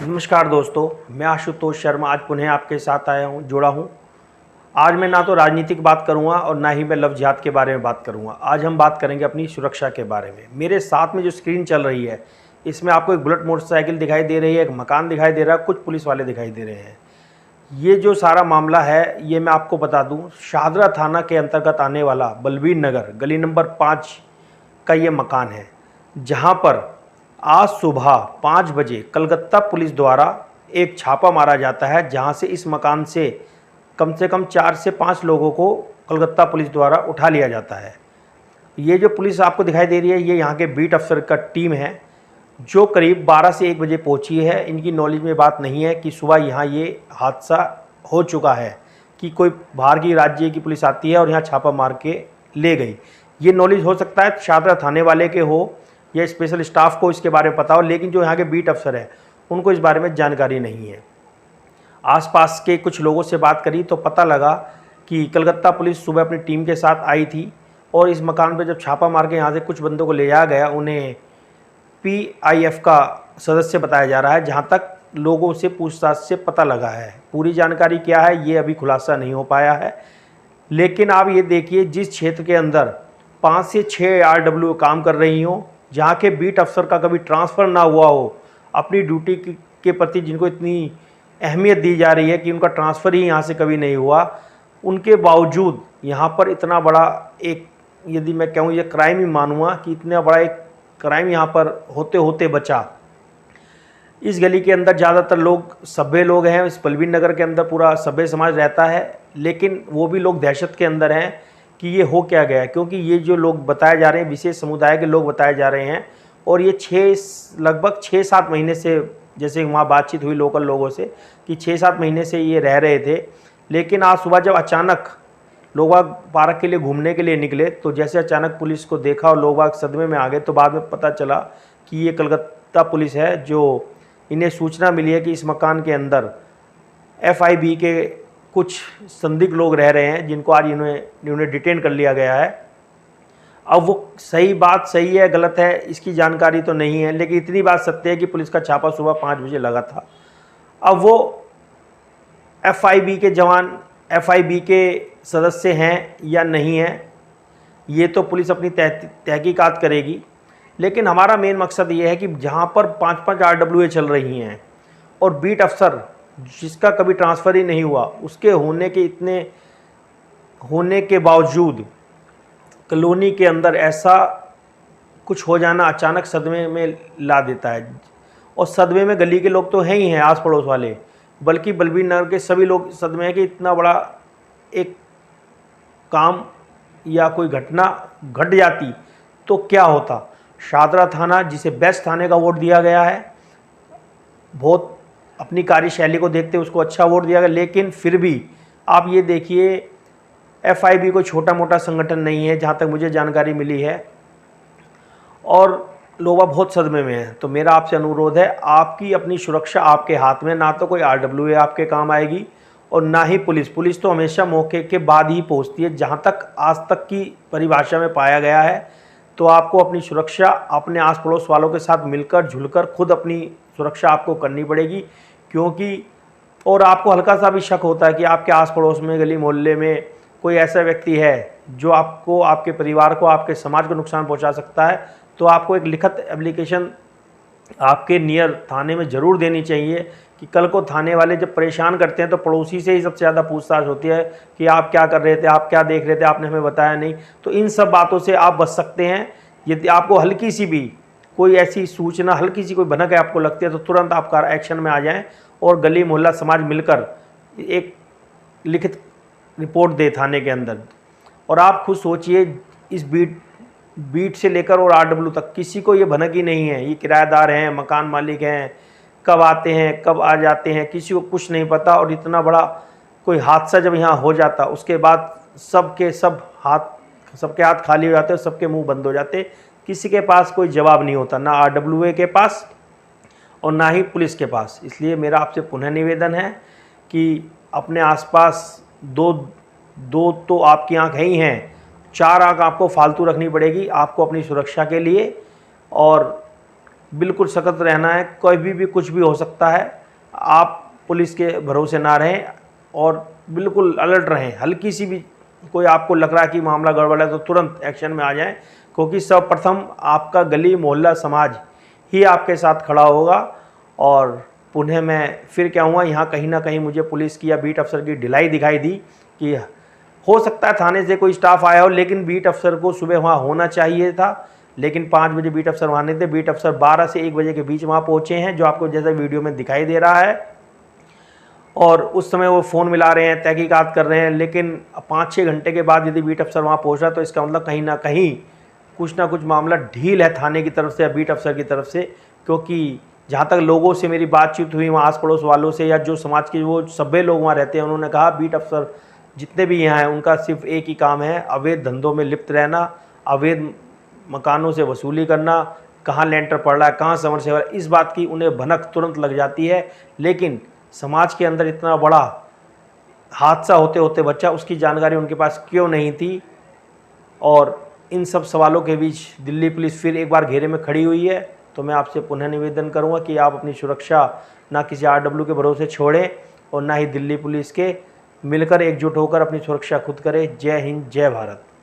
नमस्कार दोस्तों, मैं आशुतोष शर्मा आज पुनः आपके साथ जुड़ा हूँ। आज मैं ना तो राजनीतिक बात करूँगा और ना ही मैं लव जिहाद के बारे में बात करूँगा। आज हम बात करेंगे अपनी सुरक्षा के बारे में। मेरे साथ में जो स्क्रीन चल रही है, इसमें आपको एक बुलेट मोटरसाइकिल दिखाई दे रही है, एक मकान दिखाई दे रहा है, कुछ पुलिस वाले दिखाई दे रहे हैं। ये जो सारा मामला है, ये मैं आपको बता दूँ, शाहदरा थाना के अंतर्गत आने वाला बलबीर नगर गली नंबर 5 का ये मकान है, जहाँ पर आज सुबह 5 बजे कलकत्ता पुलिस द्वारा एक छापा मारा जाता है, जहां से इस मकान से कम 4 से 5 लोगों को कलकत्ता पुलिस द्वारा उठा लिया जाता है। ये जो पुलिस आपको दिखाई दे रही है, ये यहाँ के बीट अफसर का टीम है, जो करीब 12 से 1 बजे पहुँची है। इनकी नॉलेज में बात नहीं है कि सुबह यहाँ ये हादसा हो चुका है, कि कोई बाहर की राज्य की पुलिस आती है और यहाँ छापा मार के ले गई। ये नॉलेज हो सकता है शाहदरा थाने वाले के हो या स्पेशल स्टाफ को इसके बारे में पता हो, लेकिन जो यहाँ के बीट अफसर हैं उनको इस बारे में जानकारी नहीं है। आसपास के कुछ लोगों से बात करी तो पता लगा कि कलकत्ता पुलिस सुबह अपनी टीम के साथ आई थी और इस मकान पर जब छापा मार के यहाँ से कुछ बंदों को ले जाया गया, उन्हें PIF का सदस्य बताया जा रहा है, जहाँ तक लोगों से पूछताछ से पता लगा है। पूरी जानकारी क्या है ये अभी खुलासा नहीं हो पाया है। लेकिन आप ये देखिए, जिस क्षेत्र के अंदर 5 से 6 RW काम कर रही हों, जहाँ के बीट अफसर का कभी ट्रांसफ़र ना हुआ हो, अपनी ड्यूटी के प्रति जिनको इतनी अहमियत दी जा रही है कि उनका ट्रांसफ़र ही यहाँ से कभी नहीं हुआ, उनके बावजूद यहाँ पर इतना बड़ा एक, यदि मैं कहूँ ये क्राइम ही मानूँगा कि इतना बड़ा एक क्राइम यहाँ पर होते होते बचा। इस गली के अंदर ज़्यादातर लोग सभ्य लोग हैं, इस बलबीर नगर के अंदर पूरा सभ्य समाज रहता है, लेकिन वो भी लोग दहशत के अंदर हैं कि ये हो क्या गया, क्योंकि ये जो लोग बताए जा रहे हैं, विशेष समुदाय के लोग बताए जा रहे हैं, और ये लगभग 6-7 महीने से, जैसे वहाँ बातचीत हुई लोकल लोगों से कि 6-7 महीने से ये रह रहे थे। लेकिन आज सुबह जब अचानक लोग पार्क के लिए घूमने के लिए निकले, तो जैसे अचानक पुलिस को देखा और लोग सदमे में आ गए, तो बाद में पता चला कि ये कलकत्ता पुलिस है, जो इन्हें सूचना मिली है कि इस मकान के अंदर FIB के कुछ संदिग्ध लोग रह रहे हैं, जिनको आज इन्होंने डिटेन कर लिया गया है। अब वो सही बात सही है गलत है इसकी जानकारी तो नहीं है, लेकिन इतनी बात सत्य है कि पुलिस का छापा सुबह 5 बजे लगा था। अब वो FIB के जवान FIB के सदस्य हैं या नहीं हैं, ये तो पुलिस अपनी तहकीकात करेगी। लेकिन हमारा मेन मकसद ये है कि जहाँ पर 5-5 RWA चल रही हैं और बीट अफसर जिसका कभी ट्रांसफ़र ही नहीं हुआ, उसके होने के बावजूद कॉलोनी के अंदर ऐसा कुछ हो जाना अचानक सदमे में ला देता है। और सदमे में गली के लोग तो हैं ही हैं, आस पड़ोस वाले, बल्कि बलबीर नगर के सभी लोग सदमे हैं कि इतना बड़ा एक काम या कोई घटना घट जाती तो क्या होता। शाहदरा थाना, जिसे बेस्ट थाने का अवार्ड दिया गया है, बहुत अपनी कार्यशैली को देखते उसको अच्छा अवार्ड दिया गया, लेकिन फिर भी आप ये देखिए FIB कोई छोटा मोटा संगठन नहीं है, जहाँ तक मुझे जानकारी मिली है, और लोग बहुत सदमे में हैं। तो मेरा आपसे अनुरोध है, आपकी अपनी सुरक्षा आपके हाथ में, ना तो कोई RWA आपके काम आएगी और ना ही पुलिस तो हमेशा मौके के बाद ही पहुँचती है, जहाँ तक आज तक की परिभाषा में पाया गया है। तो आपको अपनी सुरक्षा अपने आस पड़ोस वालों के साथ मिलकर जुलकर खुद अपनी सुरक्षा आपको करनी पड़ेगी, क्योंकि और आपको हल्का सा भी शक होता है कि आपके आस पड़ोस में गली मोहल्ले में कोई ऐसा व्यक्ति है जो आपको, आपके परिवार को, आपके समाज को नुकसान पहुंचा सकता है, तो आपको एक लिखित एप्लीकेशन आपके नियर थाने में ज़रूर देनी चाहिए कि कल को थाने वाले जब परेशान करते हैं तो पड़ोसी से ही सबसे ज़्यादा पूछताछ होती है कि आप क्या कर रहे थे, आप क्या देख रहे थे, आपने हमें बताया नहीं। तो इन सब बातों से आप बच सकते हैं। यदि आपको हल्की सी भी कोई ऐसी सूचना, हल्की सी कोई भनक है आपको लगती है, तो तुरंत आप एक्शन में आ जाएं और गली मोहल्ला समाज मिलकर एक लिखित रिपोर्ट दे थाने के अंदर। और आप खुद सोचिए, इस बीट से लेकर और RW तक किसी को ये भनक ही नहीं है। ये किराएदार हैं, मकान मालिक हैं, कब आते हैं कब आ जाते हैं, किसी को कुछ नहीं पता। और इतना बड़ा कोई हादसा जब यहाँ हो जाता, उसके बाद सबके हाथ खाली हो जाते, सबके मुंह बंद हो जाते, किसी के पास कोई जवाब नहीं होता, ना RWA के पास और ना ही पुलिस के पास। इसलिए मेरा आपसे पुनः निवेदन है कि अपने आसपास दो तो आपकी आँख ही हैं, 4 आँख आपको फालतू रखनी पड़ेगी आपको अपनी सुरक्षा के लिए। और बिल्कुल सतर्क रहना है, कोई भी कुछ भी हो सकता है। आप पुलिस के भरोसे ना रहें और बिल्कुल अलर्ट रहें। हल्की सी भी कोई आपको लग रहा है कि मामला गड़बड़ है तो तुरंत एक्शन में आ जाएं, क्योंकि सर्वप्रथम आपका गली मोहल्ला समाज ही आपके साथ खड़ा होगा। और पुनः मैं फिर क्या हुआ, यहाँ कहीं ना कहीं मुझे पुलिस की या बीट अफसर की ढिलाई दिखाई दी कि हो सकता है थाने से कोई स्टाफ आया हो, लेकिन बीट अफसर को सुबह वहाँ होना चाहिए था। लेकिन 5 बजे बीट अफसर वहाँ नहीं थे। बीट अफसर 12 से 1 बजे के बीच वहाँ पहुँचे हैं, जो आपको जैसा वीडियो में दिखाई दे रहा है। और उस समय वो फ़ोन मिला रहे हैं, तहकीकात कर रहे हैं। लेकिन 5-6 घंटे के बाद यदि बीट अफसर वहाँ पहुँच रहा है तो इसका मतलब कहीं ना कहीं कुछ ना कुछ मामला ढील है थाने की तरफ से या बीट अफसर की तरफ से। क्योंकि जहाँ तक लोगों से मेरी बातचीत हुई वहाँ आस पड़ोस वालों से, या जो समाज के वो सभ्य लोग वहाँ रहते हैं, उन्होंने कहा बीट अफसर जितने भी यहाँ हैं उनका सिर्फ एक ही काम है, अवैध धंधों में लिप्त रहना, अवैध मकानों से वसूली करना, कहाँ लेंटर पड़ रहा है, कहाँ समरसेबल, इस बात की उन्हें भनक तुरंत लग जाती है। लेकिन समाज के अंदर इतना बड़ा हादसा होते होते बच्चा, उसकी जानकारी उनके पास क्यों नहीं थी। और इन सब सवालों के बीच दिल्ली पुलिस फिर एक बार घेरे में खड़ी हुई है। तो मैं आपसे पुनः निवेदन करूंगा कि आप अपनी सुरक्षा ना किसी आरडब्ल्यू के भरोसे छोड़ें और ना ही दिल्ली पुलिस के। मिलकर एकजुट होकर अपनी सुरक्षा खुद करें। जय हिंद, जय भारत।